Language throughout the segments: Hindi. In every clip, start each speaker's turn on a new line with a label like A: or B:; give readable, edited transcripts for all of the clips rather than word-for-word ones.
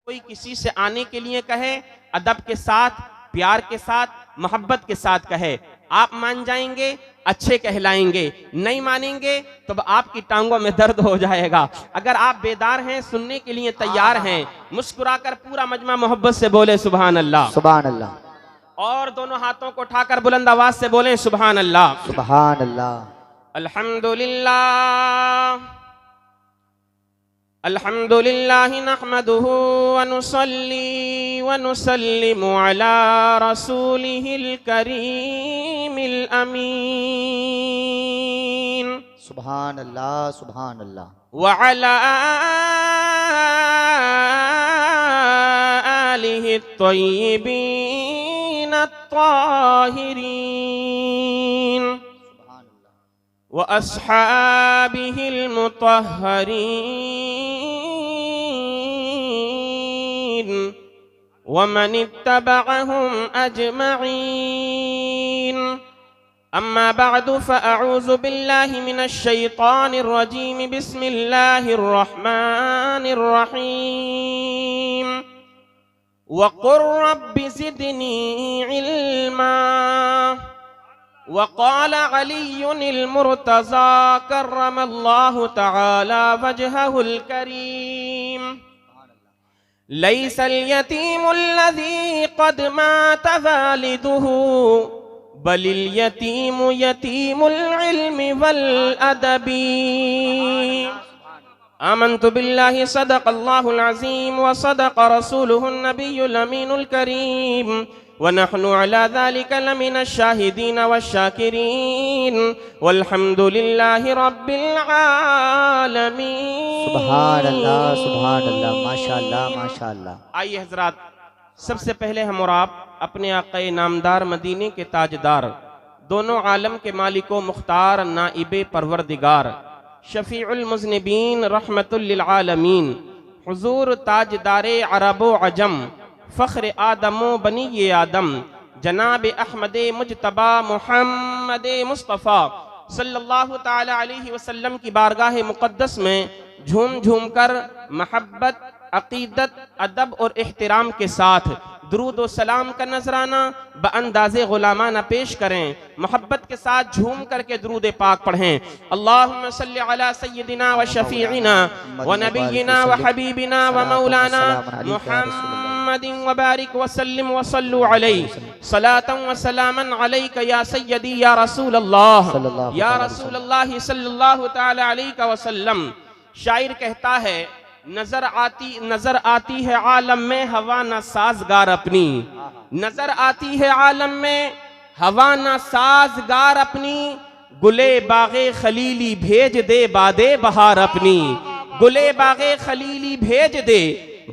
A: कोई किसी से आने के लिए कहे, अदब के साथ, प्यार के साथ, मोहब्बत के साथ कहे, आप मान जाएंगे, अच्छे कहलाएंगे। नहीं मानेंगे तो आपकी टांगों में दर्द हो जाएगा। अगर आप बेदार हैं, सुनने के लिए तैयार हैं, मुस्कुराकर पूरा मजमा मोहब्बत से बोले सुभान अल्लाह,
B: सुभान अल्लाह।
A: और दोनों हाथों को उठाकर बुलंद आवाज से बोलें सुभान अल्लाह,
B: सुभान अल्लाह।
A: अल्हम्दुलिल्लाह अल्हम्दुलिल्लाह नहमदुहु व नुसल्ली व नुसल्लिमु अला रसूलिहिल करीमिल अमीन।
B: सुभान अल्लाह, सुभान अल्लाह।
A: व अला आलिहि त्वय्यिबीन अत्ताहिरीन व अस्हाबिहिल मुतहहरीन व मन इत्तबअहुम अजमईन। अम्मा बअदु फअऊज़ु बिल्लाहि मिनश शैतानिर रजीम। बिस्मिल्लाहिर रहमानिर रहीम। वक़ुर रब्बि ज़िदनी इल्मा। वक़ाल अलीयुल मुर्तज़ा कर्रमल्लाहु तआला वजहहुल करीम। लैसल यतीमुल लज़ी क़द मात वालिदुहु बलिल यतीमु यतीमुल इल्मि वल अदबी। आमन्तु बिल्लाहि सदक़ल्लाहुल अज़ीम व सदक़ रसूलुहुन नबियुल अमीनुल करीम व नहनु अला ज़ालिका लमिनश शाहिदीन वश्शाकिरीन वल्हम्दुलिल्लाहि रब्बिल आलमीन।
B: सुभान अल्लाह, सुभान अल्लाह, माशाअल्लाह, माशाअल्लाह।
A: आइए हज़रात, सबसे पहले हम और आप अपने आक़ाए नामदार मदीने के ताजदार, दोनों आलम के मालिको मुख्तार नाइबे परवरदिगार, शफीउल मुज़निबीन रहमतुल लिल आलमीन, हुजूर ताजदारे अरबो अजम, फ़ख्र आदमो बनी आदम, जनाब अहमद मुजतबा मुहम्मद मुस्तफ़ा सल्लल्लाहु ताला अलैहि वसल्लम की बारगाह मुक़द्दस में झूम झूम कर महब्बत, अक़ीदत, अदब और एहतराम के साथ दुरूद व सलाम का नजराना बअंदाज़े गुलामाना पेश करें। मोहब्बत के साथ झूम करके दुरूद पाक पढ़ें। अल्लाहुम्मा सल्लि अला सय्यदिना व शफीइना व नबिय्यिना व हबीबिना व मौलाना मुहम्मदिन व बारिक व सल्लिम व सल्लु अलैहि सलातन व सलामन अलैका या सय्यदी या रसूल अल्लाह सल्लल्लाहु तआला अलैहि वसल्लम। शायर कहता है, नजर आती है आलम में हवा ना साजगार अपनी, नजर आती है आलम में हवा ना साजगार अपनी, गुले बागे खलीली भेज दे बादे बहार अपनी, गुले बागे खलीली भेज दे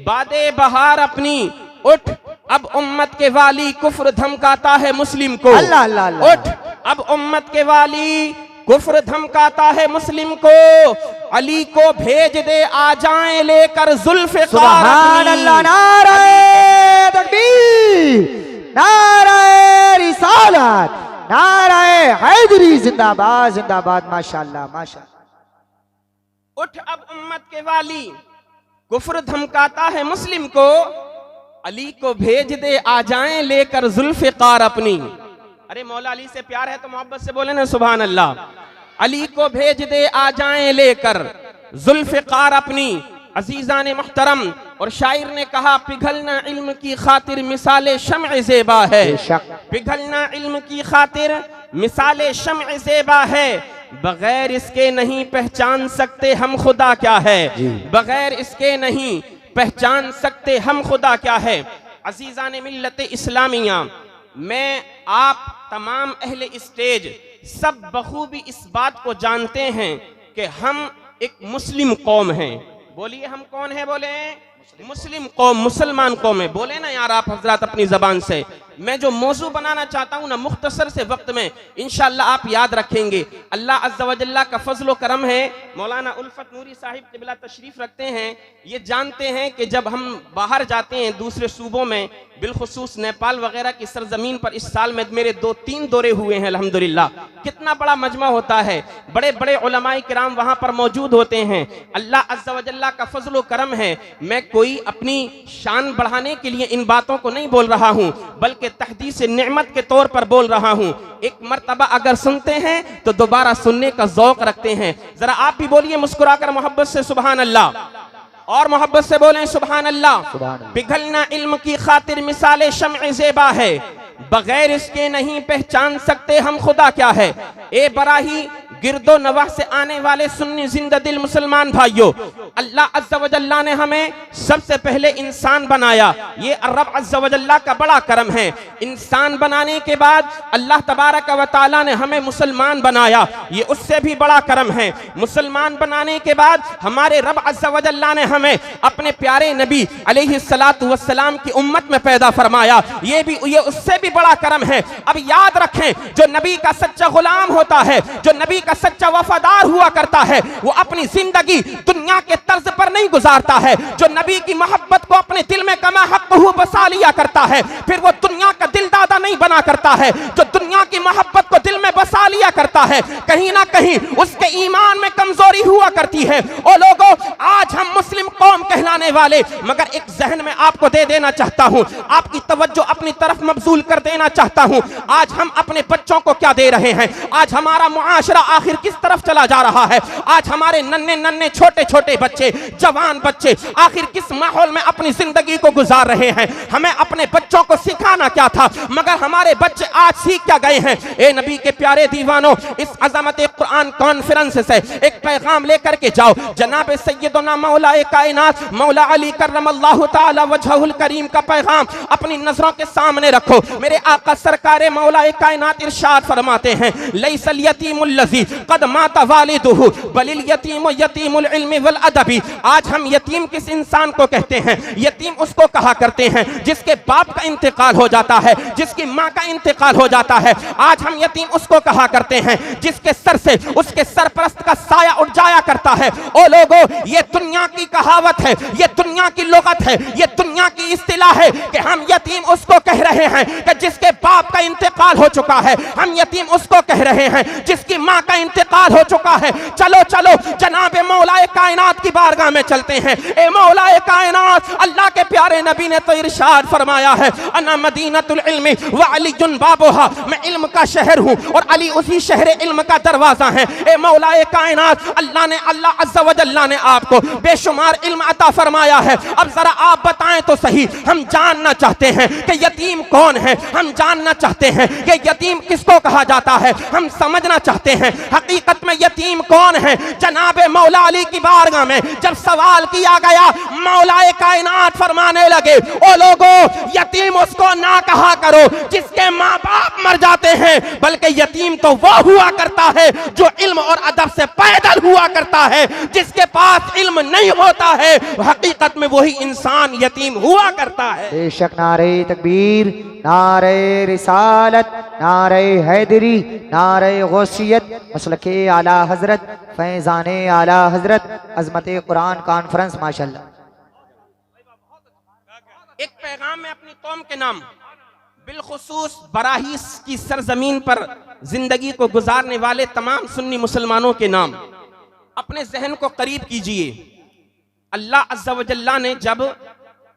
A: बादे बहार अपनी। उठ अब उम्मत के वाली कुफ्र धमकाता है मुस्लिम को,
B: अल्लाह अल्लाह अल्लाह।
A: उठ अब उम्मत के वाली कुफ्र धमकाता है मुस्लिम को, अली को भेज दे आ जाएं लेकर जुल्फ़े
B: सुभान अल्लाह। नारे तकबीर, नारे रिसालत, नारे हैदरी जिंदाबाद, जिंदाबाद। माशाअल्लाह, माशाअल्लाह।
A: उठ अब उम्मत के वाली कुफ्र धमकाता है मुस्लिम को, अली को भेज दे आ जाएं लेकर जुल्फ़े कार अपनी। अरे मौला अली से प्यार है तो मोहब्बत से बोले ना सुभान अल्लाह। अली को भेज दे आ जाएं लेकर जुल्फ़े कार अपनी। अजीज़ान मुहतरम, और शायर ने कहा, पिघलना इल्म की खातिर मिसाले शम्अ ज़ेबा है, पिघलना इल्म की खातिर मिसाले शम्अ ज़ेबा है, बगैर इसके नहीं पहचान सकते हम खुदा क्या है, बगैर इसके नहीं पहचान सकते हम खुदा क्या है। अजीज़ान मिल्लत इस्लामिया, मैं आप तमाम अहले स्टेज सब बखूबी इस बात को जानते हैं कि हम एक मुस्लिम कौम हैं। बोलिए हम कौन है? बोले मुस्लिम कौम, मुसलमान कौम है। बोले ना यार आप हजरात अपनी जबान से। मैं जो मौजू बनाना चाहता हूँ ना, मुख्तसर से वक्त में इंशाअल्लाह आप याद रखेंगे। अल्लाह अज़्ज़ा व जल्ला का फजल करम है। मौलाना उल्फत नूरी साहिब क़िबला तशरीफ रखते हैं। ये जानते हैं कि जब हम बाहर जाते हैं दूसरे सूबों में, बिलखुसूस नेपाल वगैरह की सरजमीन पर इस साल में मेरे 2-3 दौरे हुए हैं अल्हम्दुलिल्लाह। कितना बड़ा मजमा होता है, बड़े बड़े उलमाए किराम वहाँ पर मौजूद होते हैं। अल्लाह अज़्ज़ा व जल्ला का फजल व करम है। मैं कोई अपनी शान बढ़ाने के लिए इन बातों को नहीं बोल रहा हूँ, बल्कि तहदीस नेमत के तौर पर बोल रहा हूँ। एक मर्तबा अगर सुनते हैं तो दोबारा सुनने का ज़ौक़ रखते हैं। जरा आप भी बोलिए मुस्कुराकर मोहब्बत से सुभान अल्लाह, और मोहब्बत से बोलें सुभान अल्लाह। पिघलना इल्म की खातिर मिसाले शम्अ ज़ेबा है, बगैर इसके नहीं पहचान सकते हम खुदा क्या है। ए बराही गिरदो नवाह से आने वाले सुन्नी जिंदा दिल मुसलमान भाइयों, अल्लाह अज़्ज़ा व जल्ला ने हमें सबसे पहले इंसान बनाया। ये रब अज़्ज़ा व जल्ला का बड़ा करम है। इंसान बनाने के बाद अल्लाह तबारक व तआला ने हमें मुसलमान बनाया, ये उससे भी बड़ा करम है। मुसलमान बनाने के बाद हमारे रब अज़्ज़ा व जल्ला ने हमें अपने प्यारे नबी अलैहिस्सलातु वस्सलाम की उम्मत में पैदा फरमाया, ये उससे भी बड़ा करम है। अब याद रखें, जो नबी का सच्चा गुलाम होता है, जो नबी का सच्चा वफादार हुआ करता है, वो अपनी जिंदगी दुनिया के तर्ज पर नहीं गुजारता है। जो नबी की मोहब्बत को अपने दिल में कमा हक़्क़हू बसा लिया करता है, फिर वो दुनिया का दिलदादा नहीं बना करता है। जो दुनिया की मोहब्बत को दिल में बसा लिया करता है, कहीं ना कहीं उसके ईमान में कमजोरी हुआ करती है। ओ लोगों, आज हम मुस्लिम कौम कहलाने वाले, मगर एक जहन में आपको दे देना चाहता हूं, आपकी तवज्जो अपनी तरफ मबजूल कर देना चाहता हूं। आज हम अपने बच्चों को क्या दे रहे हैं? आज हमारा मुआशरा आखिर किस तरफ चला जा रहा है? आज हमारे नन्हे नन्हे छोटे छोटे बच्चे, जवान बच्चे आखिर किस माहौल में अपनी जिंदगी को गुजार रहे हैं? हमें अपने बच्चों को सिखाना क्या था, मगर हमारे बच्चे आज सीख क्या गए हैं? ए नबी के प्यारे दीवानों, इस अज़मत कुरान कॉन्फ्रेंस से एक पैगाम लेकर के जाओ। जनाब सैयदना मौला कायनात मौला अली करमल्लाहु तआला वजहुल करीम का पैगाम अपनी नजरों के सामने रखो। मेरे आका सरकार मौला कायनात इरशाद फरमाते हैं, लैसल यतीमुल लज़ी कद माता वालिदुहु बलिल यतीमु यतीमुल इल्मी वल अदबी। आज हम यतीम किस इंसान को कहते हैं? यतीम उसको कहा करते हैं जिसके बाप का इंतकाल हो जाता है, जिसकी माँ का इंतकाल हो जाता है। आज हम यतीम उसको कहा करते हैं जिसके सर से उसके सरपरस्त का साया उठ जाया करता है। ओ लोगों, ये दुनिया की कहावत है, ये दुनिया की लुगत है, ये दुनिया की इस्तिलाह है कि हम यतीम उसको कह रहे हैं कि जिसके बाप का इंतकाल हो चुका है। हम यतीम उसको कह रहे हैं जिसकी माँ का इंतकाल हो चुका है। चलो चलो जनाब मौलाए कायनात की बारगाह में चलते हैं। ए मौलाए कायनात, अल्लाह के प्यारे नबी ने तो इरशाद फरमाया है, अना मदीनतुल इल्मी व अलीयुन बाबुहा, मैं इल्म का शहर हूँ और अली उसी शहर इल्म का दरवाजा है। ए मौलाए कायनात, अल्लाह अज़्ज़ा व जल्ला ने आपको बेशुमार इल्म अता फरमाया है। अब जरा आप बताएं तो सही, हम जानना चाहते हैं कि यतीम कौन है, हम जानना चाहते हैं कि यतीम किसको कहा जाता है, हम समझना चाहते हैं हकीकत में यतीम कौन है। जनाबे मौला अली की बारगाह में जब सवाल किया गया, मौलाए कायनात फरमाने लगे, ओ लोगों, यतीम उसको ना कहा करो जिसके माँ बाप मर जाते हैं, बल्कि यतीम तो वो हुआ करता है जो इल्म और अदब से पैदल हुआ करता है। जिसके पास इल्म नहीं होता है, हकीकत में वही इंसान यतीम हुआ करता है।
B: बेशक नारे तकबीर, नारे रिसालत, नारे हैदरी, नारे गौसियत, मसलके आला हजरत, फैजाने आला हजरत, अजमत कुरान कॉन्फ्रेंस माशाल्लाह।
A: एक पैगाम में अपनी कौम के नाम, बिलखुसूस बराही की सरजमीन पर जिंदगी को गुजारने वाले तमाम सुन्नी मुसलमानों के नाम अपने जहन को करीब कीजिए। अल्लाह अज़्ज़ा व जल्ला ने जब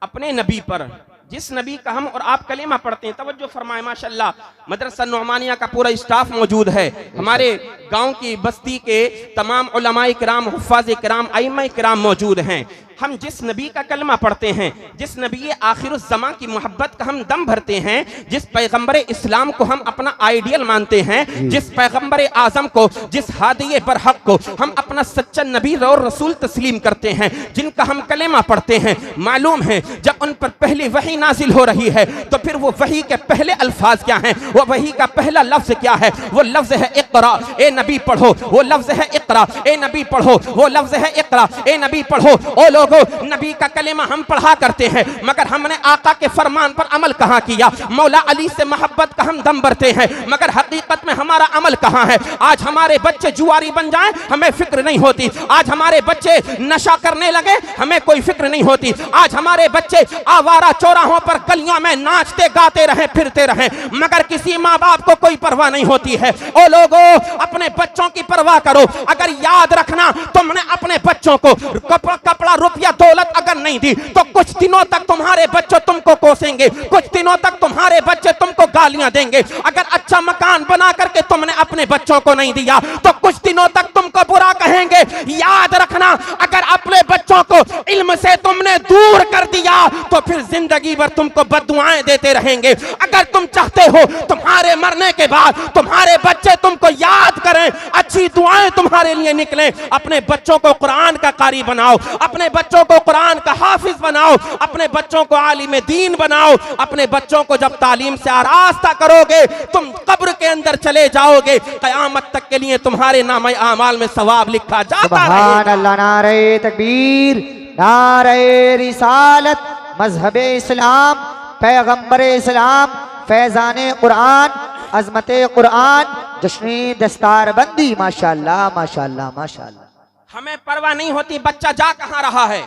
A: अपने नबी पर, जिस नबी का हम और आप कलेमा पढ़ते हैं, तवज्जो फरमाए माशाल्लाह, मदरसा नुमानिया का पूरा स्टाफ मौजूद है। हमारे गांव की बस्ती के तमाम उलमाए किराम, हुफ़ाज़ किराम, आइम्मा किराम मौजूद हैं। हम जिस नबी का कलमा पढ़ते हैं, जिस नबी आखिरुज़्ज़मा की मोहब्बत का हम दम भरते हैं, जिस पैगम्बर इस्लाम को हम अपना आइडियल मानते हैं, जिस पैगम्बर आज़म को, जिस हादिये बरहक को हम अपना सच्चा नबी और रसूल तस्लीम करते हैं, जिनका हम कलेमा पढ़ते हैं, मालूम है जब उन पर पहली वही नाजिल हो रही है तो फिर वो वही के पहले अल्फाज क्या हैं, वो वही का पहला लफ्ज़ क्या है? वो लफ्ज़ है इक़रा, ए नबी पढ़ो। वो लफ्ज़ है इक़रा, ए नबी पढ़ो। वो लफ्ज़ है इक़रा, ए नबी पढ़ो। ओ लोगों, नबी का कलेमा हम पढ़ा करते हैं मगर हमने आका के फरमान पर अमल कहाँ किया। मौला अली से मोहब्बत का हम दम भरते हैं मगर हकीकत में हमारा अमल कहाँ है। आज हमारे बच्चे जुआरी बन जाएं हमें फिक्र नहीं होती। आज हमारे बच्चे नशा करने लगे हमें कोई फिक्र नहीं होती। आज हमारे बच्चे आवारा चौराहों पर गलियों में नाचते गाते रहे फिरते रहे मगर किसी माँ बाप को कोई परवाह नहीं होती है। ओ लोगों, अपने बच्चों की परवाह करो। अगर याद रखना तुमने अपने बच्चों को कपड़ा रुपया दौलत अगर नहीं दी तो कुछ दिनों तक तुम्हारे बच्चे तुमको कोसेंगे, कुछ दिनों तक तुम्हारे बच्चे तुमको गालियां देंगे। अगर अच्छा मकान बना करके तुमने अपने बच्चों को नहीं दिया तो कुछ दिनों तक तुमको बुरा कहेंगे। याद रखना, अगर अपने बच्चों को इल्म से तुमने दूर कर दिया तो फिर जिंदगी भर तुमको बद्दुआएं देते रहेंगे। अगर तुम चाहते हो तुम्हारे मरने के बाद तुम्हारे बच्चे तुमको याद करें, अच्छी दुआएं तुम्हारे लिए निकलें, अपने बच्चों को कुरान का कारी बनाओ, अपने बच्चों को कुरान का हाफिज बनाओ, अपने बच्चों को आलिम दीन बनाओ। अपने बच्चों को जब तालीम से आरास्ता करोगे तुम कब्र के अंदर चले जाओगे, कयामत तक के लिए तुम्हारे नाम आमाल में सवाब लिखा जाता
B: सुभान अल्लाह। नारे तकबीर, नारे रिसालत, मजहब इस्लाम, पैगंबर इस्लाम, फैजान कुरान, अजमत कुरान, जश्न दस्तारबंदी। माशाअल्लाह माशाअल्लाह माशाअल्लाह।
A: हमें परवाह नहीं होती बच्चा जा कहां रहा है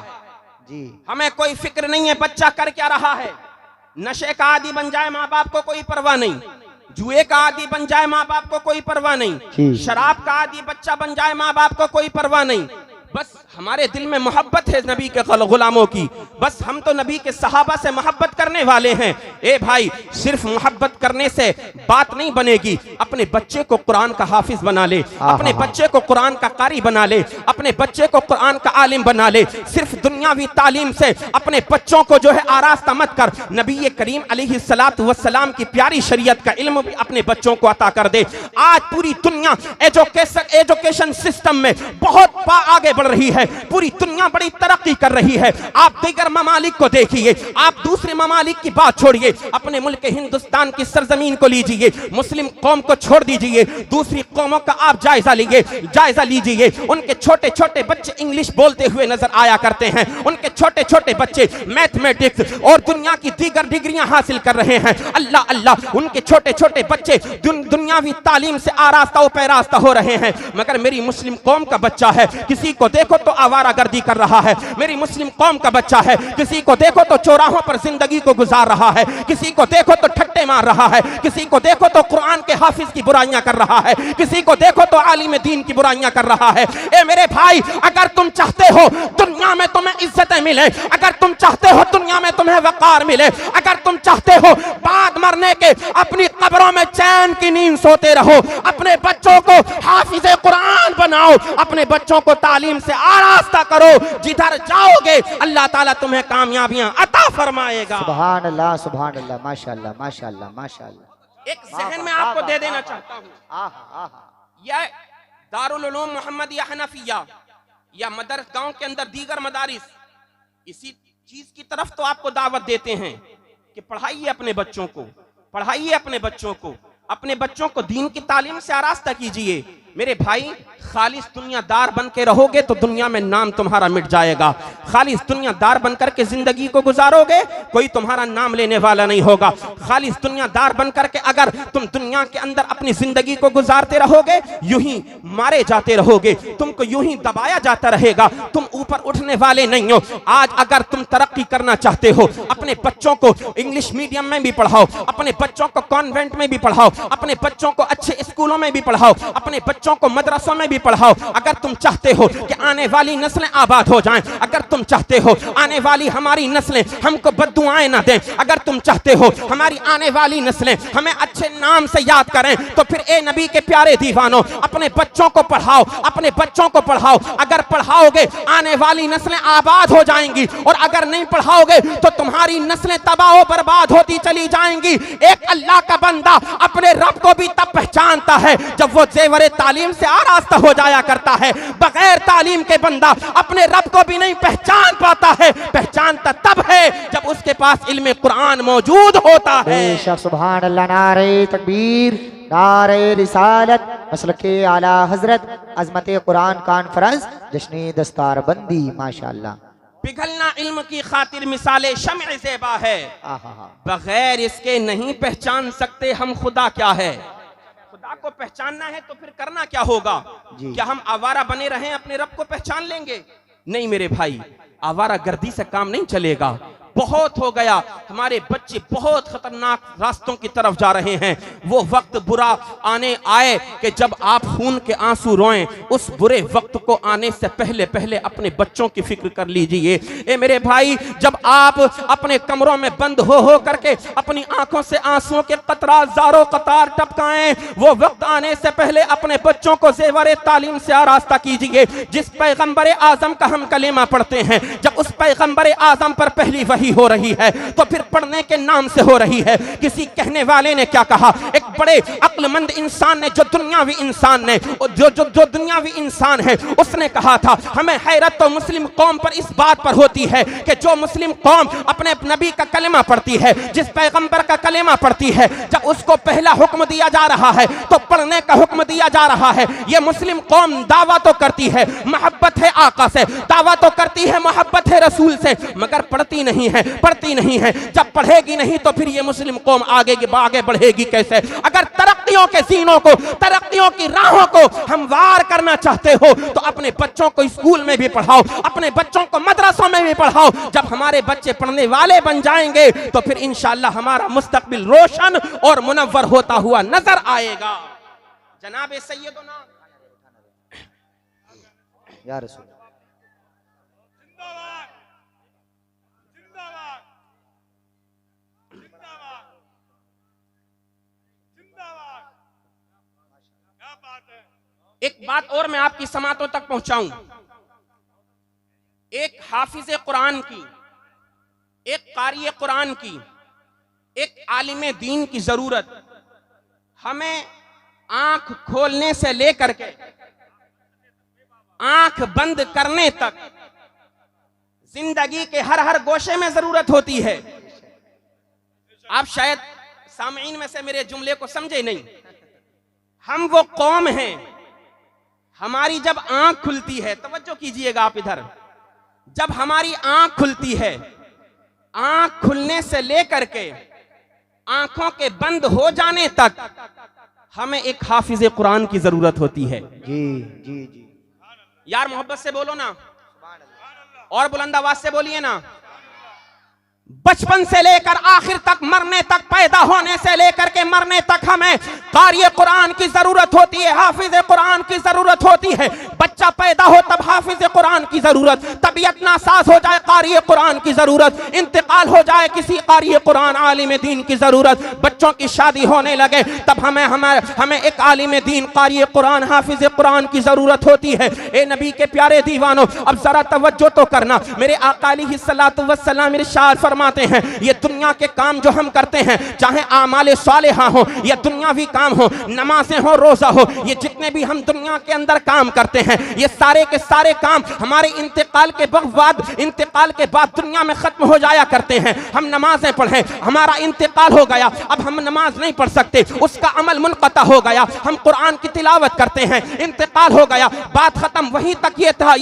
B: जी,
A: हमें कोई फिक्र नहीं है बच्चा कर क्या रहा है। नशे का आदी बन जाए माँ बाप को कोई परवाह नहीं, जुए का आदी बन जाए माँ बाप को कोई परवाह नहीं, शराब का आदी बच्चा बन जाए माँ बाप को कोई परवाह नहीं। बस हमारे दिल में मोहब्बत है नबी के गुलामों की, बस हम तो नबी के सहाबा से मोहब्बत करने वाले हैं। ए भाई, सिर्फ मोहब्बत करने से बात नहीं बनेगी, अपने बच्चे को कुरान का हाफिज बना ले, अपने बच्चे को कुरान का कारी बना ले, अपने बच्चे को कुरान का आलिम बना ले। सिर्फ दुनियावी तालीम से अपने बच्चों को जो है आरास्ता मत कर, नबी करीम अलैहिस्सलातु वस्सलाम की प्यारी शरीयत का इल्म भी अपने बच्चों को अता कर दे। आज पूरी दुनिया एजुकेशन सिस्टम में बहुत आगे बढ़ रही है, पूरी दुनिया बड़ी तरक्की कर रही है। आप दीगर ममालिक को देखिए, आप दूसरे ममालिक की बात छोड़िए, अपने मुल्क हिंदुस्तान की सरजमीन को लीजिए, मुस्लिम कौम को छोड़ दीजिए, दूसरी कौमों का आप जायजा लीजिए। उनके छोटे छोटे बच्चे इंग्लिश बोलते हुए नजर आया करते हैं, उनके छोटे छोटे बच्चे मैथमेटिक्स और दुनिया की दीगर डिग्रियां हासिल कर रहे हैं। अल्लाह अल्लाह, उनके छोटे छोटे बच्चे दुनियावी तालीम से आरास्ता पैरास्ता हो रहे हैं। मगर मेरी मुस्लिम कौम का बच्चा है, किसी को देखो तो आवारागर्दी कर रहा है। मेरी मुस्लिम कौम का बच्चा है, किसी को देखो तो चौराहों पर जिंदगी को गुजार रहा है, किसी को देखो तो ठट्टे मार रहा है, किसी को देखो तो कुरान के हाफिज की बुराइयां कर रहा है, किसी को देखो तो आलिम दीन की बुराइयां कर रहा है। ए मेरे भाई, अगर तुम चाहते हो दुनिया में तुम्हें इज्जतें मिले, अगर तुम चाहते हो दुनिया में तुम्हें वकार मिले, अगर तुम चाहते हो बाद मरने के अपनी कब्रों में चैन की नींद सोते रहो, अपने बच्चों को हाफिज कुरान बनाओ, अपने बच्चों को तालीम से आरास्ता करो। जिधर जाओगे अल्लाह ताला तुम्हें कामयाबियां अता फरमाएगा।
B: सुभान अल्लाह सुभान अल्लाह, माशाअल्लाह माशाअल्लाह माशाअल्लाह।
A: एक जहन में आपको दे देना चाहता हूँ, यह दारुल उलूम मोहम्मदिया हनफिया या मदरस गांव के अंदर दीगर मदारिस इसी चीज की तरफ तो आपको दावत देते हैं कि पढ़ाइए अपने बच्चों को, पढ़ाइए अपने बच्चों को, अपने बच्चों को दीन की तालीम से आरास्ता कीजिए। मेरे भाई, खालिस दुनियादार बन के रहोगे तो दुनिया में नाम तुम्हारा मिट जाएगा। खालिस दुनियादार बनकर के जिंदगी को गुजारोगे, कोई तुम्हारा नाम लेने वाला नहीं होगा। खालिस दुनियादार बनकर के अगर तुम दुनिया के अंदर अपनी जिंदगी को गुजारते रहोगे, यूं ही मारे जाते रहोगे, तुमको यूं ही दबाया जाता रहेगा, तुम ऊपर उठने वाले नहीं हो। आज अगर तुम तरक्की करना चाहते हो, अपने बच्चों को इंग्लिश मीडियम में भी पढ़ाओ, अपने बच्चों को कॉन्वेंट में भी पढ़ाओ, अपने बच्चों को अच्छे स्कूलों में भी पढ़ाओ, अपने बच्चों को मदरसों में भी पढ़ाओ। अगर तुम चाहते हो कि आने वाली नस्लें आबाद हो जाएं, अगर तुम चाहते हो आने वाली हमारी नस्लें हमको बद्दुआएं ना दें, अगर तुम चाहते हो हमारी आने वाली नस्लें हमें अच्छे नाम से याद करें, तो फिर ए नबी के प्यारे दीवानों, अपने बच्चों को पढ़ाओ, अपने बच्चों को पढ़ाओ। अगर पढ़ाओगे आने वाली नस्लें आबाद हो जाएंगी, और अगर नहीं पढ़ाओगे तो तुम्हारी नस्लें तबाह बर्बाद होती चली जाएंगी। एक अल्लाह का बंदा अपने रब को भी तब पहचानता है जब वो जेवर तालीम से आरास्ता हो जाया करता है। बगैर तालीम के बंदा अपने रब को भी नहीं पहचान पाता है, पहचानता तब है जब उसके पास इल्म कुरान मौजूद होता है।
B: बेशक, सुभान अल्लाह। नारे तकबीर, नारे रिसालत, मसलके आला हजरत, अजमत कुरान कॉन्फ्रेंस, जश्न दस्तारबंदी। माशाअल्लाह।
A: पिघलना इल्म की खातिर मिसाले शम्अ ज़ेबा है, बगैर इसके नहीं पहचान सकते हम खुदा क्या है। खुदा को पहचानना है तो फिर करना क्या होगा? क्या हम आवारा बने रहें अपने रब को पहचान लेंगे? नहीं मेरे भाई, आवारा गर्दी से काम नहीं चलेगा। बहुत हो गया, हमारे बच्चे बहुत खतरनाक रास्तों की तरफ जा रहे हैं। वो वक्त बुरा आने आए कि जब आप खून के आंसू रोएं, उस बुरे वक्त को आने से पहले पहले अपने बच्चों की फिक्र कर लीजिए। ए मेरे भाई, जब आप अपने कमरों में बंद हो करके अपनी आंखों से आंसुओं के कतरा ज़ारो कतार टपकाएं, वो वक्त आने से पहले अपने बच्चों को ज़ेवर तालीम से आरास्ता कीजिए। जिस पैगंबर आजम का हम कलेमा पढ़ते हैं, जब उस पैगंबर आजम पर पहली वही हो रही है तो फिर पढ़ने के नाम से हो रही है। किसी कहने वाले ने क्या कहा, एक बड़े अक्लमंद इंसान ने, जो दुनियावी इंसान ने, जो दुनियावी इंसान है, उसने कहा था हमें हैरत तो मुस्लिम कौम पर इस बात पर होती है कि जो मुस्लिम कौम अपने नबी का कलेमा पढ़ती है, जिस पैगंबर का कलेमा पढ़ती है, जब उसको पहला हुक्म दिया जा रहा है तो पढ़ने का हुक्म दिया जा रहा है। ये मुस्लिम कौम दावा तो करती है मोहब्बत है आका से, दावा तो करती है मोहब्बत है रसूल से, मगर पढ़ती नहीं है। जब पढ़ेगी नहीं तो फिर ये मुस्लिम कौम आगे बढ़ेगी कैसे? अगर तरक्कियों के जीनों को, तरक्कियों की राहों को हमवार करना चाहते हो तो अपने बच्चों को स्कूल में भी पढ़ाओ, अपने बच्चों को मदरसों में भी पढ़ाओ। जब हमारे बच्चे पढ़ने वाले बन जाएंगे तो फिर इंशाअल्लाह हमारा मुस्तकबिल रोशन और मुनव्वर होता हुआ नजर आएगा। जनाब सैयदना
B: या रसूल
A: एक बात और मैं आपकी समातों तक पहुंचाऊं। एक हाफिज कुरान की, एक कारी कुरान की, एक आलिम दीन की जरूरत हमें आंख खोलने से लेकर के आंख बंद करने तक जिंदगी के हर गोशे में जरूरत होती है। आप शायद सामईन में से मेरे जुमले को समझे नहीं। हम वो कौम हैं, हमारी जब आंख खुलती है, तवज्जो कीजिएगा आप इधर, जब हमारी आंख खुलती है, आंख खुलने से लेकर के आंखों के बंद हो जाने तक हमें एक हाफिज कुरान की जरूरत होती है।
B: जी जी जी
A: यार मोहब्बत से बोलो ना, और बुलंद आवाज से बोलिए ना। बचपन से लेकर आखिर तक, मरने तक, पैदा होने से लेकर के मरने तक हमें कारी कुरान की जरूरत होती है, हाफिज कुरान की जरूरत होती है। बच्चा पैदा हो तब हाफिज कुरान की जरूरत, तबीयत नासाज हो जाए कारी कुरान की जरूरत, इंतकाल हो जाए किसी कारी कुरान आलिम दीन की जरूरत, बच्चों की शादी होने लगे तब हमें एक आलिम दीन कारी कुरान हाफिज कुरान की जरूरत होती है। ए नबी के प्यारे दीवानों, अब जरा तवज्जो तो करना। मेरे आका अलैहिस्सलातु वस्सलाम इरशाद फरमाते हैं, ये दुनिया के काम जो हम करते हैं, चाहे आमाले सालिहा हो या दुनियावी काम हो, नमाजें हो, रोजा हो, ये जितने भी हम दुनिया के अंदर काम करते हैं, ये सारे के सारे काम हमारे इंतकाल के बाद दुनिया में खत्म हो जाया करते हैं। हम नमाजें पढ़ें, हमारा इंतकाल हो गया, अब हम नमाज नहीं पढ़ सकते, उसका अमल मुनक़ता हो गया। हम कुरान की तिलावत करते हैं, इंतकाल हो गया, बात खत्म। वहीं तक ये था,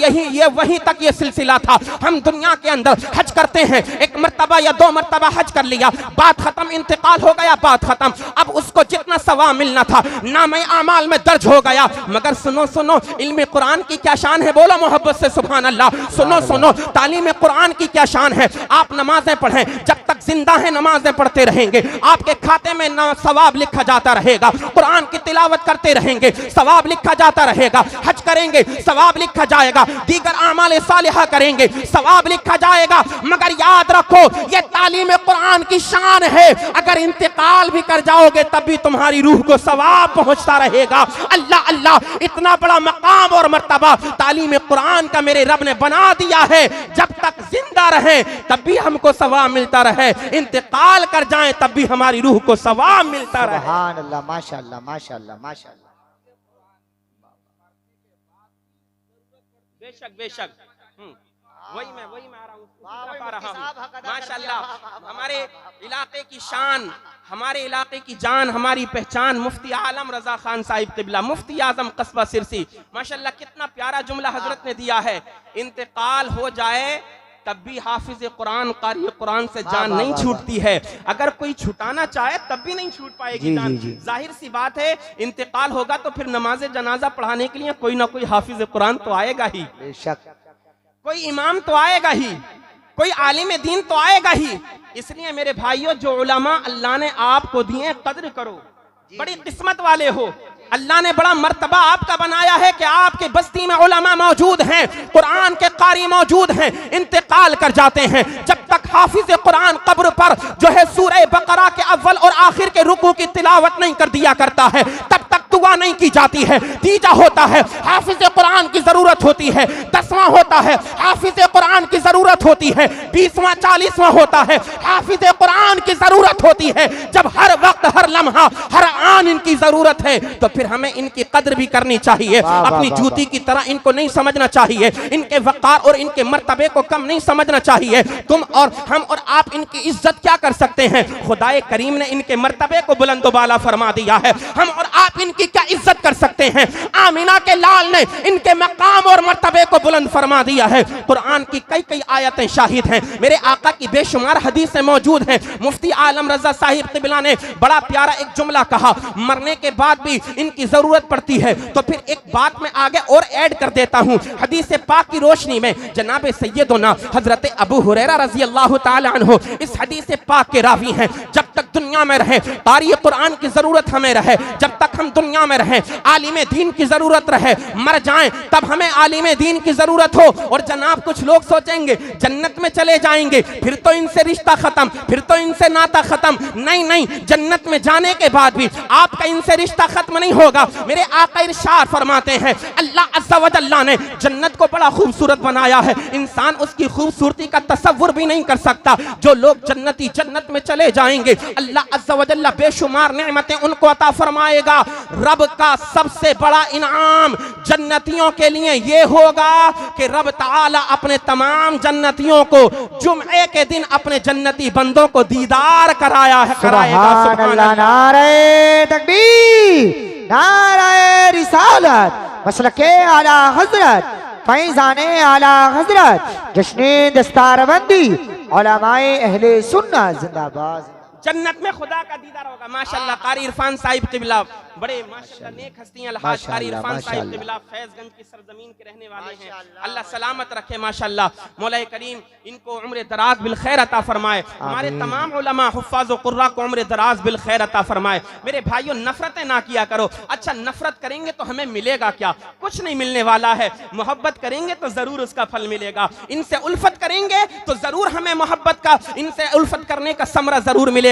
A: वहीं तक ये सिलसिला था। हम दुनिया के अंदर हज करते हैं, एक मर्तबा या 2 मर्तबा हज कर लिया, बात खत्म, इंतकाल हो गया, बात खत्म। अब उसको जितना सवाब मिलना था नामे आमाल में दर्ज हो गया। मगर सुनो, इल्म कुरान की क्या शान है, बोलो मोहब्बत से सुभान अल्लाह। सुनो, तालीम कुरान की क्या शान है। आप नमाजें पढ़ें, जब तक जिंदा है नमाजें पढ़ते रहेंगे, आपके खाते में ना सवाब लिखा जाता रहेगा। कुरान की तिलावत करते रहेंगे, सवाब लिखा जाता रहेगा। हज करेंगे, सवाब लिखा जाएगा। दीगर आमाल सालिहा करेंगे, सवाब लिखा जाएगा। मगर याद रखो, ये तालीम कुरान की शान है। अगर इंतकाल भी कर जाओगे तब भी तुम्हारी रूह को सवाब पहुंचता रहेगा। अल्लाह अल्लाह, इतना बड़ा मकाम और मर्तबा तालीम कुरान का मेरे रब ने बना दिया है। जब तक जिंदा रहे तब भी हमको सवाब मिलता रहे, इंतकाल कर जाएं तब भी हमारी रूह को सवाब मिलता रहे।
B: सुभान अल्लाह, माशाअल्लाह माशाअल्लाह माशाअल्लाह।
A: बेशक वही मैं आ रहा हूँ माशाअल्लाह। हमारे इलाके की शान, हमारे इलाके की जान, हमारी पहचान मुफ्ती आलम रजा खान साहिब क़िबला, मुफ्ती आजम कस्बा सिरसी, माशाअल्लाह कितना प्यारा जुमला हजरत ने दिया है। इंतकाल हो जाए तब भी हाफिज कुरान कारी कुरान से जान
B: वाह,
A: नहीं
B: वाह,
A: छूटती है। अगर कोई छुटाना चाहे तब भी नहीं छूट पाएगी
B: जी,
A: जान।
B: जी, जी।
A: जाहिर सी बात है, इंतकाल होगा तो फिर नमाज जनाजा पढ़ाने के लिए कोई ना कोई हाफिज कुरान तो आएगा ही,
B: बेशक।
A: कोई इमाम तो आएगा ही, कोई आलिम दीन तो आएगा ही। इसलिए मेरे भाइयों, जो उलमा अल्लाह ने आपको दिए, कद्र करो, बड़ी किस्मत वाले हो। अल्लाह ने बड़ा मर्तबा आपका बनाया है कि आपके बस्ती में उलमा मौजूद हैं, कुरान के कारी मौजूद हैं, इंतकाल कर जाते हैं। जब तक हाफिज कुरान कब्र पर जो है सूरह बकरा के अव्वल और आखिर के रुकू की तिलावत नहीं कर दिया करता है, तब तक दुआ नहीं की जाती है। तीजा होता है, हाफिज कुरान की जरूरत होती है। 10वां होता है, हाफिज कुरान की जरूरत होती है। 20वां 40वां होता है, हाफिज कुरान की जरूरत होती है। जब हर वक्त हर लम्हा हर आन इनकी जरूरत है, तो फिर हमें इनकी कद्र भी करनी चाहिए। अपनी जूती की तरह इनको नहीं समझना चाहिए, इनके वक़ार और इनके मर्तबे को कम नहीं समझना चाहिए। तुम और हम और आप इनकी इज्जत क्या कर सकते हैं? खुदाए करीम ने इनके मर्तबे को बुलंदोबाला फरमा दिया है। हम और आप इनकी क्या इज्जत कर सकते हैं? आमिना के लाल ने इनके मकाम और मर्तबे को बुलंद फरमा दिया है। कुरान की कई कई आयतें शाहिद हैं, मेरे आका की बेशुमार हदीसें मौजूद हैं। मुफ्ती आलम रजा साहिब क़िबला ने बड़ा प्यारा एक जुमला कहा, मरने के बाद भी इनकी जरूरत पड़ती है। तो फिर एक बात मैं आगे और ऐड कर देता हूं, हदीस पाक की रोशनी में जनाब सैयदना हजरत अबू हुरैरा रजी अल्लाह ताला अन्हु इस हदीस पाक के रावी हैं। जब तक दुनिया में रहे कारी कुरान की जरूरत हमें रहे, जब तक हम दुनिया में रहे आलिम दीन की जरूरत रहे, मर जाएं तब हमें आलिम दीन की जरूरत हो। और जनाब कुछ लोग सोचेंगे जन्नत में चले जाएंगे, फिर तो इनसे रिश्ता खत्म, फिर तो इनसे नाता खत्म। नहीं नहीं, जन्नत में जाने के बाद भी आपका इनसे रिश्ता खत्म नहीं होगा। मेरे आका इरशाद फरमाते हैं, अल्लाह अज़्ज़ा व जल्ला ने जन्नत को बड़ा खूबसूरत बनाया है, इंसान उसकी खूबसूरती का तसव्वुर भी नहीं कर सकता। जो लोग जन्नती जन्नत में चले जाएंगे, अल्लाह अज़्ज़ा व जल्ला बेशुमार नेमतें उनको अता फरमाएगा। रब का सबसे बड़ा इनाम जन्नतियों के लिए ये होगा कि रब ताला अपने तमाम जन्नतियों को जुम्मे के दिन अपने जन्नती बंदों को दीदार कराएगा।
B: सुभान अल्लाह, नारे तकबीर, नारे रिसालत, मसलके आला हजरत, फैज़ाने आला हजरत, जश्ने दस्तारबंदी, उलमाए अहले सुन्नत जिंदाबाद।
A: जन्नत में खुदा का दीदार होगा। माशाल्लाह कारी इरफान साहिब क़िबला, बड़े माशाल्लाह नेक हस्तियां अलहाज कारी इरफान साहिब क़िबला फैज़गंज की सरजमीन के रहने वाले हैं। अल्लाह सलामत रखे माशाल्लाह। मौला करीम इनको उम्र दराज बिल खैर अता फरमाए। हमारे तमाम उलमा हुफ़्फ़ाज़ व क़ुर्रा को उम्र दराज बिल खैर अता फरमाए। मेरे भाइयों, नफरतें ना किया करो। अच्छा, नफरत करेंगे तो हमें मिलेगा क्या? कुछ नहीं मिलने वाला है। मोहब्बत करेंगे तो जरूर उसका फल मिलेगा। इनसे उल्फत करेंगे तो जरूर हमें मोहब्बत का, इनसे उल्फत करने का समरा जरूर मिलेगा।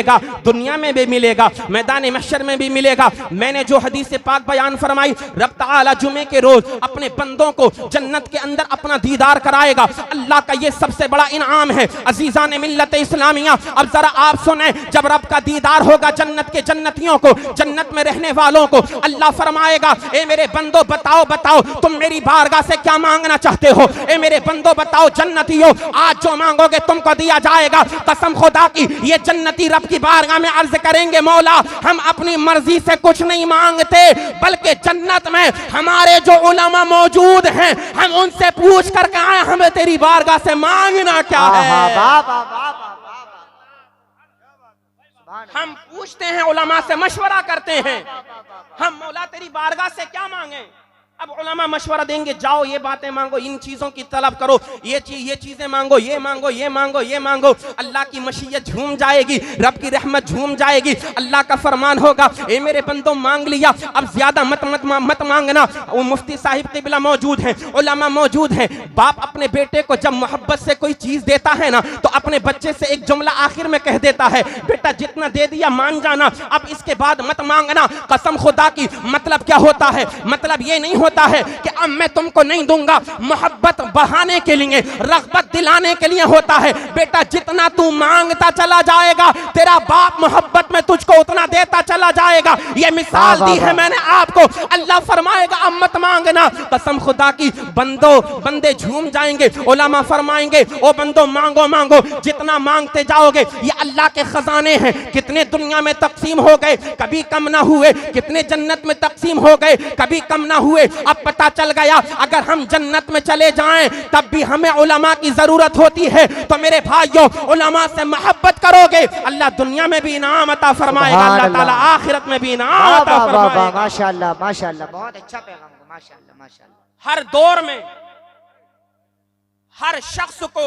A: दुनिया में भी मिलेगा, मैदान महशर में भी मिलेगा। मैंने जो हदीस पाक बयान फरमाई, रब ताला जुमे के रोज अपने बंदों को जन्नत के अंदर अपना दीदार कराएगा। अल्लाह का ये सबसे बड़ा इनाम है। अजीजान मिल्लत इस्लामिया, अब जरा आप सुने, जब रब का दीदार होगा जन्नत के जन्नतियों को, जन्नत में रहने वालों को, अल्लाह फरमाएगा, ए मेरे बंदो बताओ बताओ तुम मेरी बारगाह से क्या मांगना चाहते हो? ए मेरे बंदो बताओ जन्नतियों, आज जो मांगोगे तुमको दिया जाएगा। कसम खुदा की, ये जन्नती रब की बारगाह में अर्ज करेंगे, मौला हम अपनी मर्जी से कुछ नहीं मांगते, बल्कि जन्नत में हमारे जो उलमा मौजूद हैं हम उनसे पूछ कर कहा हमें तेरी बारगाह से मांगना क्या है। हम पूछते हैं, उलमा से मशवरा करते हैं, हम मौला तेरी बारगाह से क्या मांगे? अब उलमा मशवरा देंगे, जाओ ये बातें मांगो, इन चीजों की तलब करो, ये चीजें मांगो, ये मांगो, ये मांगो, ये मांगो। अल्लाह की मशीयत झूम जाएगी, रब की रहमत झूम जाएगी। अल्लाह का फरमान होगा, ए मेरे बंदों मांग लिया, अब ज्यादा मत मांगना। वो मुफ्ती साहिब क़िबला मौजूद हैं, उलमा मौजूद हैं। बाप अपने बेटे को जब मोहब्बत से कोई चीज देता है ना, तो अपने बच्चे से एक जुमला आखिर में कह देता है, बेटा जितना दे दिया मान जाना, अब इसके बाद मत मांगना। कसम खुदा की, मतलब क्या होता है? मतलब ये नहीं होता है कि अब मैं तुमको नहीं दूंगा, मोहब्बत बढ़ाने के लिए, रग़बत दिलाने के लिए होता है। बेटा जितना तू मांगता चला जाएगा, तेरा बाप मोहब्बत में तुझको उतना देता चला जाएगा। ये मिसाल दी है मैंने आपको। अल्लाह फरमाएगा अब मत मांगना। कसम खुदा की, बंदे झूम जाएंगे। उलमा फरमाएंगे, ओ बंदो मांगो मांगो, जितना मांगते जाओगे ये अल्लाह के खजाने हैं। कितने दुनिया में तकसीम हो गए, कभी कम ना हुए, कितने जन्नत में तकसीम हो गए, कभी कम ना हुए। अब पता चल गया अगर हम जन्नत में चले जाएं तब भी हमें उलमा की जरूरत होती है। तो मेरे भाइयों, उलमा से मोहब्बत करोगे, अल्लाह दुनिया में भी इनाम अता फरमाएगा, अल्लाह ताला आखिरत में भी इनाम अता फरमाएगा।
B: माशाअल्लाह माशाअल्लाह, बहुत अच्छा पैगाम, माशाअल्लाह माशाअल्लाह।
A: हर दौर में हर शख्स को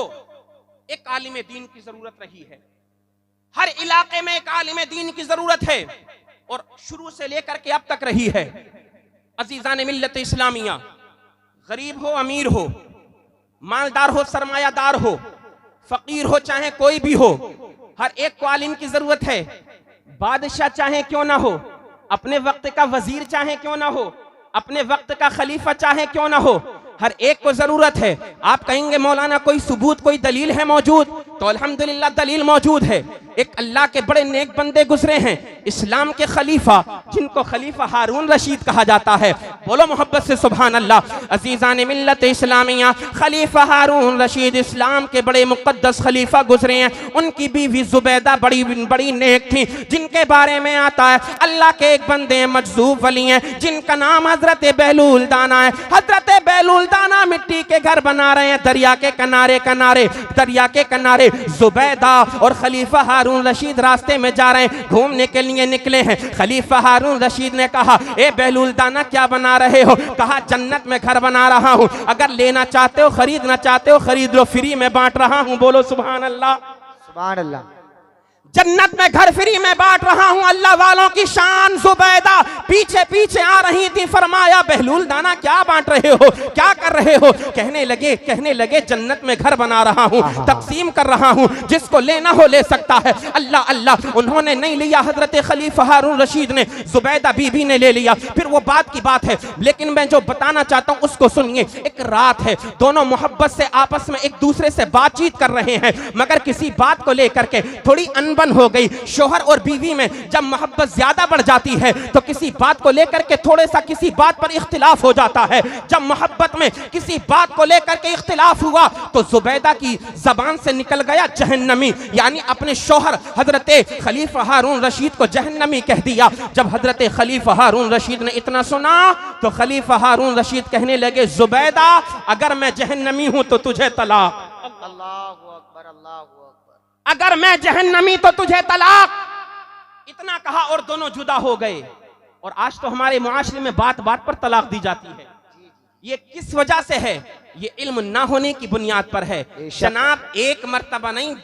A: एक आलिम दीन की जरूरत रही है, हर इलाके में एक आलिम दीन की जरूरत है और शुरू से लेकर के अब तक रही है। अजीजान मिल्लत इस्लामिया, गरीब हो अमीर हो, मालदार हो सरमायादार हो, फकीर हो चाहे कोई भी हो, हर एक को आलिम की जरूरत है। बादशाह चाहे क्यों ना हो, अपने वक्त का वजीर चाहे क्यों ना हो, अपने वक्त का खलीफा चाहे क्यों ना हो, हर एक को जरूरत है। आप कहेंगे मौलाना कोई सबूत कोई दलील है मौजूद, तो अल्हम्दुलिल्लाह दलील मौजूद है। एक अल्लाह के बड़े नेक बंदे गुजरे हैं, इस्लाम के खलीफा, जिनको खलीफा हारून रशीद कहा जाता है। बोलो मोहब्बत से सुभान अल्लाह। अजीजान मिल्लत इस्लामिया, खलीफा हारून रशीद इस्लाम के बड़े मुकद्दस खलीफा गुजरे हैं। उनकी बीवी जुबैदा बड़ी बड़ी नेक थी, जिनके बारे में आता है अल्लाह के एक बंदे मजसूब वली हैं, जिनका नाम हजरत बहलूल दाना है। हजरत बहलूल दाना मिट्टी के घर बना रहे हैं दरिया के किनारे दरिया के किनारे। जुबैदा और खलीफा हारून रशीद रास्ते में जा रहे हैं, घूमने के लिए निकले हैं। खलीफा हारून रशीद ने कहा, ए बहलूल दाना क्या बना रहे हो? कहा, जन्नत में घर बना रहा हूं, अगर लेना चाहते हो, खरीदना चाहते हो खरीद लो, फ्री में बांट रहा हूं। बोलो सुभान अल्लाह
B: सुभान अल्लाह।
A: जन्नत में घर फ्री में बांट रहा हूं। अल्लाह वालों की शान। जुबैदा पीछे पीछे आ रही थी। फरमाया, बहलूल दाना क्या बांट रहे हो, क्या कर रहे हो? कहने लगे जन्नत में घर बना रहा हूं, तकसीम कर रहा हूं, जिसको लेना हो ले सकता है। अल्लाह अल्लाह। उन्होंने नहीं लिया, हजरत खलीफा हारून रशीद ने, जुबैदा बीबी ने ले लिया। फिर वो बात की बात है, लेकिन मैं जो बताना चाहता हूं उसको सुनिए। एक रात है, दोनों मोहब्बत से आपस में एक दूसरे से बातचीत कर रहे हैं, मगर किसी बात को लेकर के थोड़ी अनबन हो गई। शोहर और बीवी में जब मोहब्बत ज्यादा बढ़ जाती है तो किसी बात को लेकर के थोड़े सा किसी बात पर इख्तिलाफ हो जाता है। जब मोहब्बत में किसी बात को लेकर के इख्तिलाफ हुआ तो जुबैदा की जबान से निकल गया जहन्नमी, यानी अपने शोहर हजरत खलीफा हारून रशीद को जहन्नमी कह दिया। जब हजरत खलीफा हारून रशीद ने इतना सुना तो खलीफा हारून रशीद कहने लगे, जुबैदा अगर मैं जहन्नमी हूं तो तुझे तलाक।
B: अल्लाहु अकबर अल्लाहु अकबर।
A: अगर मैं जहन्नमी तो तुझे तलाक। इतना कहा और दोनों जुदा हो गए। और आज तो हमारे मुआशरे में बात बात पर तलाक दी जाती है। ये किस वजह से है? ये इल्म ना होने की बुनियाद पर है। जनाब, एक मर्तबा नहीं,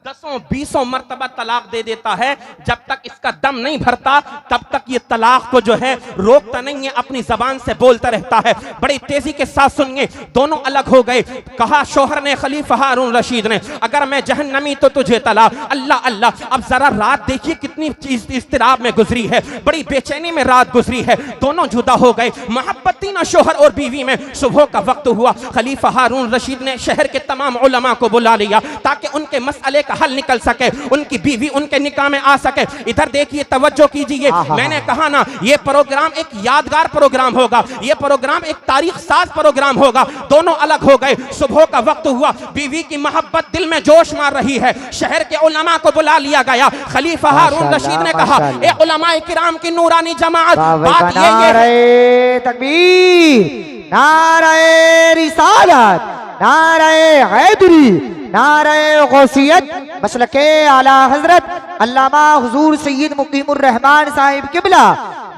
A: 10-20 मर्तबा तलाक दे देता है। जब तक इसका दम नहीं भरता तब तक ये तलाक को जो है रोकता नहीं है, अपनी जबान से बोलता रहता है। बड़ी तेजी के साथ सुनिए, दोनों अलग हो गए। कहा शोहर ने, खलीफा हारून रशीद ने, अगर मैं जहन्नमी तो तुझे तलाक। अल्लाह अल्लाह। अब जरा रात देखिए कितनी इस्तिराब में गुजरी है, बड़ी बेचैनी में रात गुजरी है। दोनों जुदा हो गए। मोहब्बत थी ना शोहर और बीवी में। सुबह का वक्त हुआ, खलीफा हारून रशीद ने शहर के तमाम उलमा को बुला लिया ताकि उनके मसले का हल निकल सके, उनकी बीवी उनके निकाह में आ सके। इधर देखिए, तवज्जो कीजिए। मैंने कहा ना, ये प्रोग्राम एक यादगार प्रोग्राम होगा, ये प्रोग्राम एक तारीख साज प्रोग्राम होगा। दोनों अलग हो गए। सुबह का वक्त हुआ, बीवी की मोहब्बत दिल में जोश मार रही है। शहर के उलमा को बुला लिया गया। खलीफा हारून रशीद ने कहा, ए उलमाए किराम की नूरानी जमात, बात ये
B: नारे तकबीर, नारे रिसालत, नारे हैदरी, नारे गौसियत, मसलके आला हजरत अल्लामा हुजूर सैयद मुकीमुर रहमान साहिब किबला,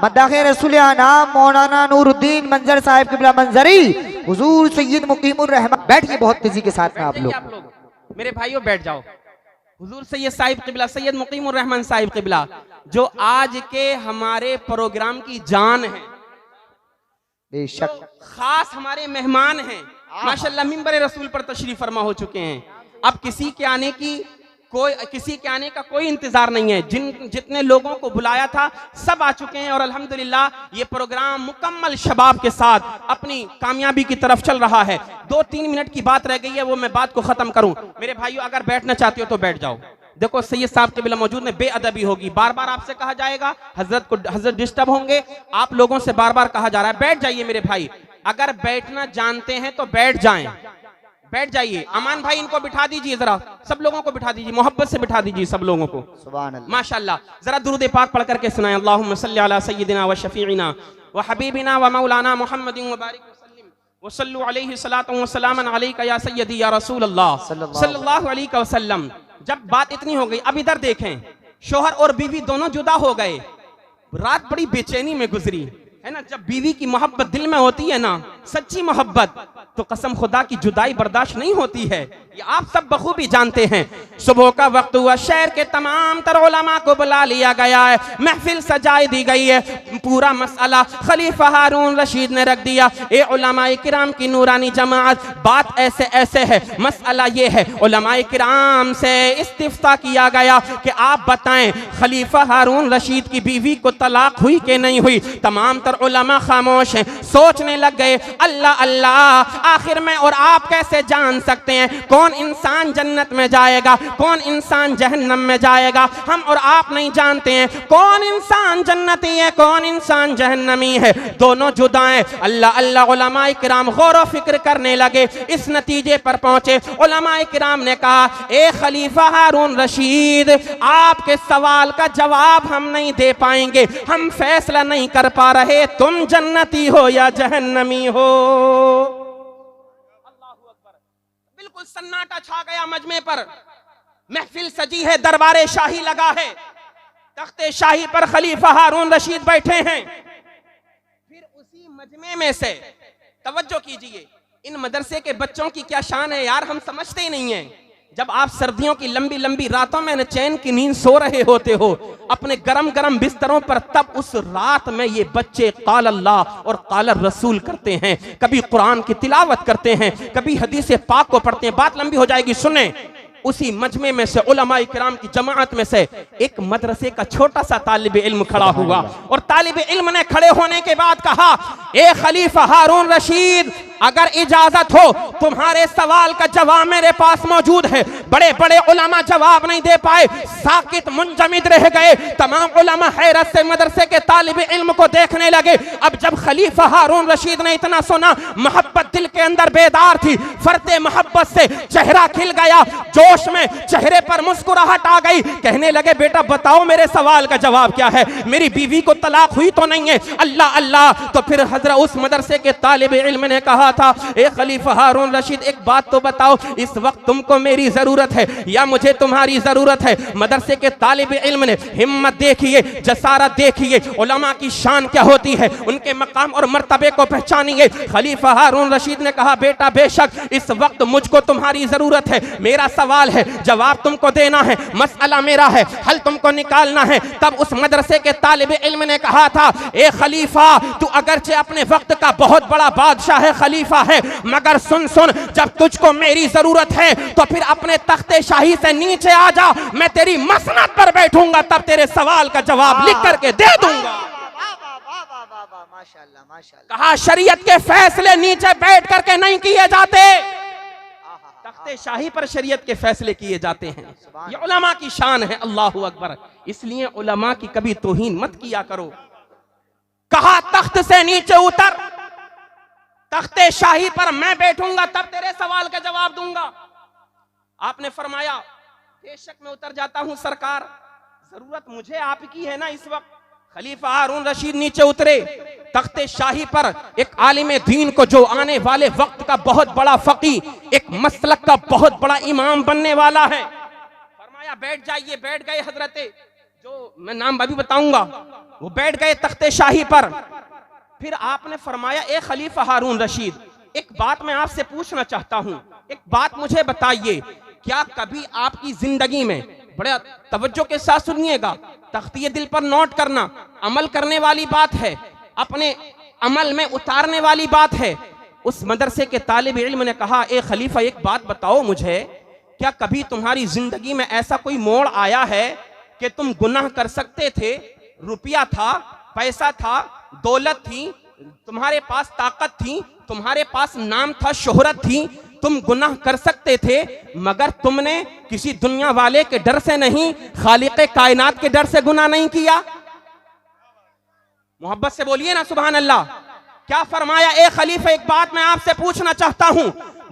B: मद्दाखे रसूल नाम मौलाना नूरुद्दीन मंजर साहिब किबला मंजरी, हुजूर सैयद मुकीमुर रहमान। बैठिए बहुत तेजी के साथ में आप लोग।
A: मेरे भाइयों बैठ जाओ। हुजूर सैयद साहिब किबला, सैयद मुकीमुर रहमान साहिब किबला, जो आज के हमारे प्रोग्राम की जान है,
B: बेशक
A: खास हमारे मेहमान हैं। माशाल्लाह मिंबर रसूल पर तशरीफ फरमा हो चुके हैं। अब किसी के आने का कोई इंतजार नहीं है। जितने लोगों को बुलाया था सब आ चुके हैं और अल्हम्दुलिल्लाह ये प्रोग्राम मुकम्मल शबाब के साथ अपनी कामयाबी की तरफ चल रहा है। 2-3 मिनट की बात रह गई है, वो मैं बात को खत्म करूं। मेरे भाइयों, अगर बैठना चाहते हो तो बैठ जाओ। देखो, सैयद साहब के बिला मौजूद में बेअदबी होगी, बार बार आपसे कहा जाएगा, हजरत डिस्टर्ब होंगे, आप लोगों से बार बार कहा जा रहा है। बैठ जाइए मेरे भाई, अगर बैठना जानते हैं तो बैठ जाएं, बैठ जाइए। अमान भाई, इनको बिठा दीजिए, जरा सब लोगों को बिठा दीजिए, मोहब्बत से बिठा दीजिए सब लोगों को।
B: सुभान अल्लाह।
A: माशाअल्लाह। जरा दुरूद पाक पढ़ करके सुनाएं। अल्लाहुम्मा सल्ली अला सय्यिदिना व शफीइना व हबीबिना व मौलाना मुहम्मदिन व बारिक वसल्लिम वसल्लु अलैहि सलातु व सलामन अलैका या सय्यदी या रसूल अल्लाह सल्लल्लाहु अलैहि वसल्लम। जब बात इतनी हो गई, अब इधर देखें, शोहर और बीवी दोनों जुदा हो गए, रात बड़ी बेचैनी में गुजरी है ना। जब बीवी की मोहब्बत दिल में होती है ना, सच्ची मोहब्बत, तो कसम खुदा की जुदाई बर्दाश्त नहीं होती है, ये आप सब बखूबी जानते हैं। सुबह का वक्त हुआ, शहर के तमाम तर उलमा को बुला लिया गया है, महफिल सजाई दी गई है, पूरा मसला खलीफा हारून रशीद ने रख दिया। ए उलमाए किराम की नूरानी जमात, बात ऐसे ऐसे है, मसला ये है, उलमाए किराम से इस्तिफ्ता किया गया कि आप बताएं खलीफा हारून रशीद की बीवी को तलाक हुई कि नहीं हुई। तमाम तर उलमा खामोश हैं, सोचने लग गए, अल्लाह अल्लाह, आखिर में और आप कैसे जान सकते हैं कौन इंसान जन्नत में जाएगा, कौन इंसान जहन्नम में जाएगा। हम और आप नहीं जानते हैं कौन इंसान जन्नती है, कौन इंसान जहन्नमी है, दोनों जुदा हैं। अल्लाह अल्लाह, उलमाए किराम गौर व फिक्र करने लगे, इस नतीजे पर पहुंचे। उलमाए किराम ने कहा, ए खलीफा हारून रशीद, आपके सवाल का जवाब हम नहीं दे पाएंगे, हम फैसला नहीं कर पा रहे तुम जन्नती हो या जहन्नमी हो। बिल्कुल सन्नाटा छा गया मजमे पर, महफिल सजी है, दरबारे शाही लगा है, तख्ते शाही पर खलीफा हारून रशीद बैठे हैं। फिर उसी मजमे में से, तवज्जो कीजिए, इन मदरसे के बच्चों की क्या शान है यार, हम समझते ही नहीं है। जब आप सर्दियों की लंबी लंबी रातों में चैन की नींद सो रहे होते हो अपने गरम गरम बिस्तरों पर, तब उस रात में ये बच्चे काल अल्लाह और काल रसूल करते हैं, कभी कुरान की तिलावत करते हैं, कभी हदीस पाक को पढ़ते हैं। बात लंबी हो जाएगी, सुने। उसी मजमे में से उलमाए किराम की जमात में से एक मदरसे का छोटा सा तालिब इल्म खड़ा हुआ और तालिब इल्म ने खड़े होने के बाद कहा, ए खलीफा हारून रशीद, अगर इजाजत हो तुम्हारे सवाल का जवाब मेरे पास मौजूद है। बड़े बड़े उलमा जवाब नहीं दे पाए, साकित मुंजमिद रह गए। तमाम उलमा हैरत से मदरसे के तालिब इल्म को देखने लगे। अब जब खलीफा हारून रशीद ने इतना सुना, मोहब्बत दिल के अंदर बेदार थी, फरते मोहब्बत से चेहरा खिल गया, जोश में चेहरे पर मुस्कुराहट आ गई। कहने लगे, बेटा बताओ मेरे सवाल का जवाब क्या है, मेरी बीवी को तलाक हुई तो नहीं है? अल्लाह अल्लाह। तो फिर हजरत उस मदरसे के तालिब इल्म ने कहा था, ए खलीफा हारून रशीद, एक बात तो बताओ, इस वक्त तुमको मेरी जरूरत है या मुझे तुम्हारी जरूरत है? मदरसे के तालिब इल्म ने हिम्मत देखिए, जसारत देखिए, उलमा की शान क्या होती है, उनके मकाम और मर्तबे को पहचानिए। खलीफा हारून रशीद ने कहा, बेटा बेशक इस वक्त मुझको तुम्हारी जरूरत है, मेरा सवाल है, जवाब तुमको देना है, मसला मेरा है, हल तुमको निकालना है। तब उस मदरसे के तालिब इल्म ने कहा था, ए खलीफा, तू अगरचे अपने वक्त का बहुत बड़ा बादशाह है, खलीफा है, मगर सुन सुन, जब तुझको मेरी जरूरत है तो फिर अपने तख्ते शाही से नीचे आ जा, मैं तेरी मसनद पर बैठूंगा, तब तेरे सवाल का जवाब लिख करके दे दूंगा।
B: माशाअल्लाह माशाअल्लाह।
A: कहा, शरीयत के फैसले नीचे बैठ करके नहीं किए जाते, तख्ते शाही पर शरीयत के फैसले किए जाते हैं। ये उलमा की शान है, अल्लाहु अकबर। इसलिए उलमा की कभी तौहीन मत किया करो। कहा, तख्त से नीचे उतर, तख्ते शाही पर मैं बैठूंगा, तब तेरे सवाल का जवाब दूंगा। आपने फरमाया, बेशक मैं उतर जाता हूं सरकार, जरूरत मुझे आपकी है ना इस वक्त। खलीफा हारून रशीद नीचे उतरे, तख्ते शाही पर एक आलिम दीन को, जो आने वाले वक्त का बहुत बड़ा फकी, एक मसलक का बहुत बड़ा इमाम बनने वाला है, फरमाया बैठ जाइए। बैठ गए हजरते, जो मैं नाम अभी बताऊंगा, वो बैठ गए तख्ते शाही पर। फिर आपने फरमाया, ए खलीफा हारून रशीद, एक बात मैं आपसे पूछना चाहता हूं, एक बात मुझे बताइए, क्या कभी आपकी जिंदगी में, बड़े तवज्जो के साथ सुनिएगा, तख्तिये दिल पर नोट करना, अमल करने वाली बात है, अपने अमल में उतारने वाली बात है। उस मदरसे के तालिब इल्म ने कहा, ए खलीफा एक बात बताओ मुझे, क्या कभी तुम्हारी जिंदगी में ऐसा कोई मोड़ आया है कि तुम गुनाह कर सकते थे, रुपया था, पैसा था, दौलत थी, तुम्हारे पास ताकत थी, तुम्हारे पास नाम था, शोहरत थी, तुम गुनाह कर सकते थे, मगर तुमने किसी दुनिया वाले के डर से नहीं, खालिक़े कायनात के डर से गुनाह नहीं किया? मोहब्बत से बोलिए ना सुभान अल्लाह। क्या फरमाया, ए खलीफा एक बात मैं आपसे पूछना चाहता हूं,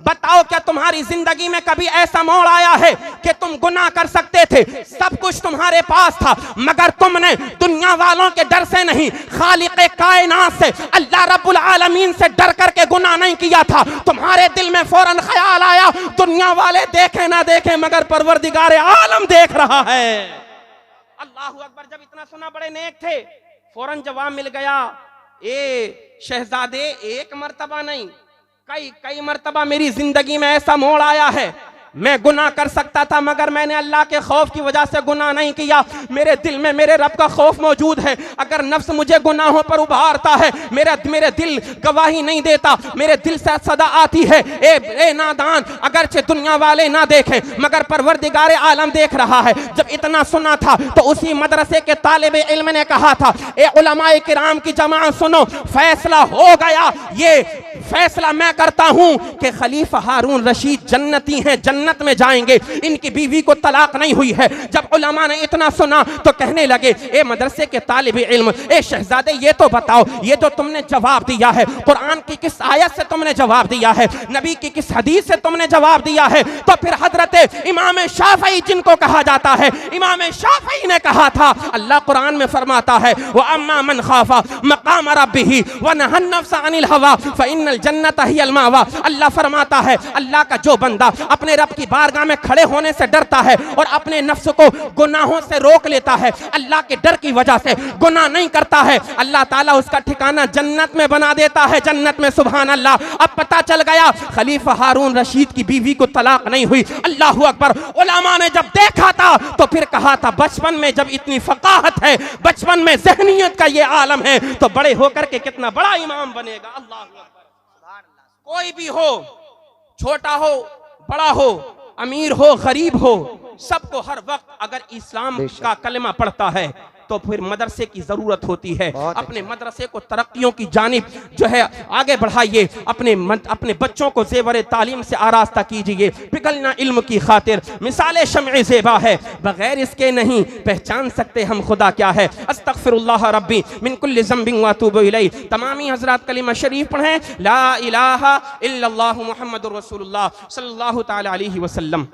A: बताओ क्या तुम्हारी जिंदगी में कभी ऐसा मोड़ आया है कि तुम गुनाह कर सकते थे, सब कुछ तुम्हारे पास था, मगर तुमने दुनिया वालों के डर से नहीं, खालिक़े कायनात से, अल्लाह रब्बुल आलमीन से डर करके गुनाह नहीं किया था? तुम्हारे दिल में फौरन ख्याल आया दुनिया वाले देखें ना देखें मगर परवरदिगार आलम देख रहा है। अल्लाह अकबर। जब इतना सुना बड़े नेक थे, फौरन जवाब मिल गया, ए शहजादे एक मर्तबा नहीं कई मर्तबा मेरी जिंदगी में ऐसा मोड़ आया है, मैं गुनाह कर सकता था मगर मैंने अल्लाह के खौफ की वजह से गुनाह नहीं किया। मेरे दिल में मेरे रब का खौफ मौजूद है। अगर नफ्स मुझे गुनाहों पर उभारता है, मेरे दिल गवाही नहीं देता, मेरे दिल से सदा आती है, ए नादान, अगरचे दुनिया वाले ना देखें मगर परवरदिगार आलम देख रहा है। जब इतना सुना था तो उसी मदरसे के तालिबे इल्म ने कहा था, ए उलमाए किराम की जमात सुनो, फैसला हो गया, ये फैसला मैं करता हूं कि खलीफा हारून रशीद जन्नती हैं, जन्नत में जाएंगे, इनकी बीवी को तलाक नहीं हुई है। जब उलमा ने इतना सुना तो कहने लगे, ए मदरसे के तालिबे इल्म, ए शहजादे, ये तो बताओ, ये जो तुमने जवाब दिया है, कुरान की किस आयत से तुमने जवाब दिया है, नबी की किस हदीस से तुमने जवाब दिया है? तो फिर हजरत इमाम शाफई जिनको कहा जाता है, इमाम शाफई ने कहा था, अल्लाह कुरान में फरमाता है, व अम्मा मन खाफा मकाम रब्बिही व नहा नफ्स अनिल हवा फइन्नल जन्नत हियल मावा। अल्लाह फरमाता है, अल्लाह का जो बंदा अपने रब की बारगाह में खड़े होने से डरता है और अपने नफ्स को गुनाहों से रोक लेता है, अल्लाह के डर की वजह से गुनाह नहीं करता है, अल्लाह ताला उसका ठिकाना जन्नत में बना देता है, जन्नत में। सुभान अल्लाह। अब पता चल गया खलीफा हारून रशीद की बीवी को तलाक नहीं हुई। अल्लाहू अकबर। उलमा ने जब देखा था तो फिर कहा था, बचपन में जब इतनी फकाहत है, बचपन में ज़हनियत का ये आलम है, तो बड़े होकर के कितना बड़ा इमाम बनेगा। अल्लाह कोई भी हो, छोटा हो बड़ा हो, अमीर हो गरीब हो, सबको हर वक्त अगर इस्लाम का कलमा पढ़ता है तो फिर मदरसे की जरूरत होती है। अपने मदरसे को तरक्कियों की जानिब जो है आगे बढ़ाइए, अपने बच्चों को ज़ेवर तालीम से आरास्ता कीजिए। पिघलना इल्म की खातिर मिसाल शम्अ ज़ेबा है, बगैर इसके नहीं पहचान सकते हम खुदा क्या है। अस्तगफिरुल्लाह रब्बी मिन कुल्लि ज़ंबिन व अतूबु इलैह। तमामी हज़रात कलिमा शरीफ पढ़ें, ला इलाहा इल्लल्लाहु मुहम्मदुर रसूलुल्लाह सल्लल्लाहु तआला अलैहि वसल्लम।